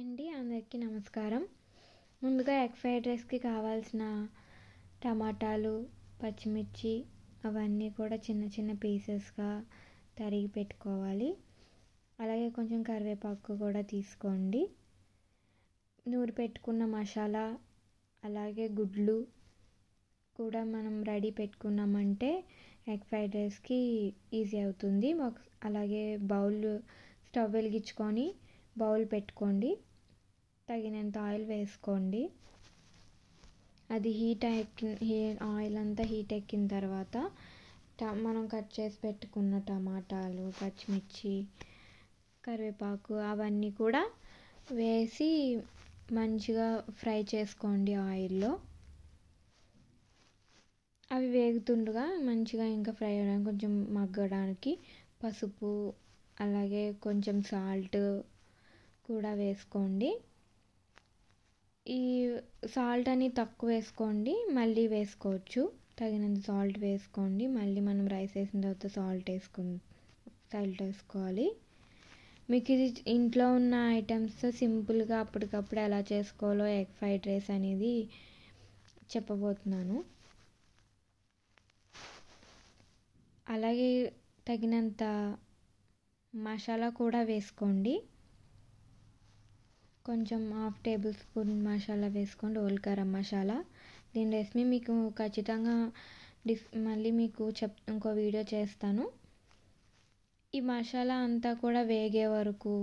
అండి, అందరికీ నమస్కారం. ముందుగా ఎగ్ ఫ్రైడ్ రైస్కి కావాల్సిన టమాటాలు, పచ్చిమిర్చి అవన్నీ కూడా చిన్న చిన్న పీసెస్గా తరిగి పెట్టుకోవాలి. అలాగే కొంచెం కరివేపాకు కూడా తీసుకోండి. నూరి పెట్టుకున్న మసాలా అలాగే గుడ్లు కూడా మనం రెడీ పెట్టుకున్నామంటే ఎగ్ ఫ్రైడ్ రైస్కి ఈజీ అవుతుంది. అలాగే స్టవ్ వెలిగించుకొని బౌల్ పెట్టుకోండి. తగినంత ఆయిల్ వేసుకోండి. అది ఆయిల్ అంతా హీట్ ఎక్కిన తర్వాత మనం కట్ చేసి పెట్టుకున్న టమాటాలు, పచ్చిమిర్చి, కరివేపాకు అవన్నీ కూడా వేసి మంచిగా ఫ్రై చేసుకోండి ఆయిల్లో. అవి వేగుతుండగా మంచిగా ఇంకా ఫ్రై అవ్వడానికి కొంచెం మగ్గడానికి పసుపు అలాగే కొంచెం సాల్ట్ కూడా వేసుకోండి. ఈ సాల్ట్ అని తక్కువ వేసుకోండి, మళ్ళీ వేసుకోవచ్చు. తగినంత సాల్ట్ వేసుకోండి. మళ్ళీ మనం రైస్ వేసిన తర్వాత సాల్ట్ వేసుకోవాలి. మీకు ఇది ఇంట్లో ఉన్న ఐటమ్స్తో సింపుల్గా అప్పటికప్పుడు ఎలా చేసుకోవాలో ఎగ్ ఫ్రైడ్ రైస్ అనేది చెప్పబోతున్నాను. అలాగే తగినంత మసాలా కూడా వేసుకోండి. కొంచెం 1/2 టేబుల్ స్పూన్ మసాలా వేసుకోండి, హోల్ గరం మసాలా. దీని రెసిపీ మీకు ఖచ్చితంగా మళ్ళీ మీకు ఇంకో వీడియో చేస్తాను. ఈ మసాలా అంతా కూడా వేగే వరకు,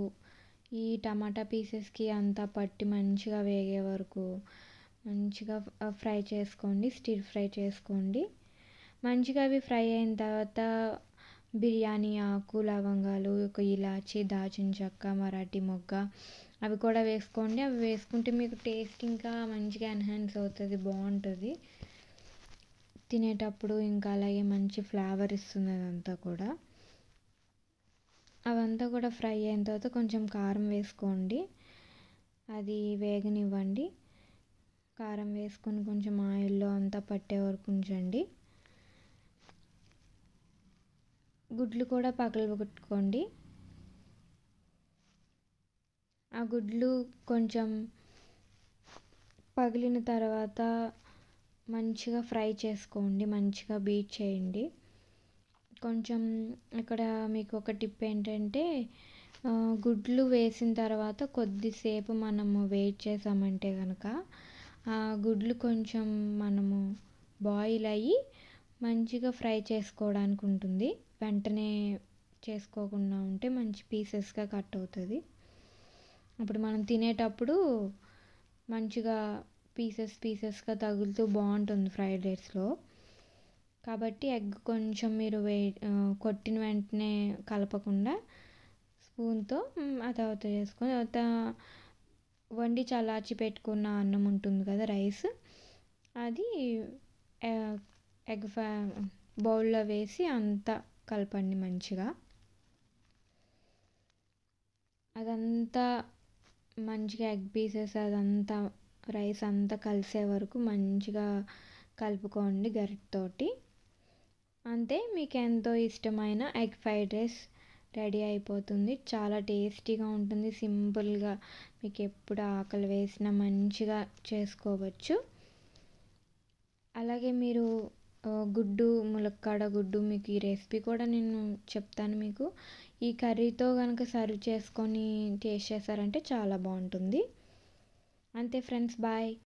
ఈ టమాటా పీసెస్కి అంతా పట్టి మంచిగా వేగే వరకు మంచిగా ఫ్రై చేసుకోండి, స్టిర్ ఫ్రై చేసుకోండి. మంచిగా అవి ఫ్రై అయిన తర్వాత బిర్యానీ ఆకు, లవంగాలు, ఒక ఇలాచి, దాల్చిన చెక్క, మరాఠీ మొగ్గ అవి కూడా వేసుకోండి. అవి వేసుకుంటే మీకు టేస్ట్ ఇంకా మంచిగా ఎన్హాన్స్ అవుతుంది, బాగుంటుంది తినేటప్పుడు. ఇంకా అలాగే మంచి ఫ్లేవర్ ఇస్తుంది అదంతా కూడా. అవంతా కూడా ఫ్రై అయిన తర్వాత కొంచెం కారం వేసుకోండి. అది వేగనివ్వండి. కారం వేసుకొని కొంచెం ఆయిల్లో అంతా పట్టే వరకు ఉంచండి. గుడ్లు కూడా పగలగొట్టుకోండి. ఆ గుడ్లు కొంచెం పగిలిన తర్వాత మంచిగా ఫ్రై చేసుకోండి, మంచిగా బీట్ చేయండి. కొంచెం ఇక్కడ మీకు ఒక టిప్ ఏంటంటే, గుడ్లు వేసిన తర్వాత కొద్దిసేపు మనము వెయిట్ చేసామంటే కనుక ఆ గుడ్లు కొంచెం మనము బాయిల్ అయ్యి మంచిగా ఫ్రై చేసుకోవడానికి ఉంటుంది. వెంటనే చేసుకోకుండా ఉంటే మంచి పీసెస్గా కట్ అవుతుంది. అప్పుడు మనం తినేటప్పుడు మంచిగా పీసెస్గా తగులుతూ బాగుంటుంది ఫ్రైడ్ రైస్లో. కాబట్టి ఎగ్ కొంచెం మీరు కొట్టిన వెంటనే కలపకుండా స్పూన్తో ఆ తర్వాత చేసుకొని, తర్వాత వండి చల్లార్చి పెట్టుకున్న అన్నం ఉంటుంది కదా, రైస్, అది ఎగ్ బౌల్లో వేసి అంతా కలపండి మంచిగా. అదంతా మంచిగా ఎగ్ పీసెస్ అదంతా రైస్ అంతా కలిసే వరకు మంచిగా కలుపుకోండి గరిటెతోటి. అంతే, మీకు ఎంతో ఇష్టమైన ఎగ్ ఫ్రైడ్ రైస్ రెడీ అయిపోతుంది. చాలా టేస్టీగా ఉంటుంది. సింపుల్గా మీకు ఎప్పుడు ఆకలి వేసినా మంచిగా చేసుకోవచ్చు. అలాగే మీరు ములక్కాడ గుడ్డు, మీకు ఈ రెసిపీ కూడా నేను చెప్తాను. మీకు ఈ కర్రీతో కనుక సర్వ్ చేసుకొని టేస్ట్ చేశారంటే చాలా బాగుంటుంది. అంతే ఫ్రెండ్స్, బాయ్.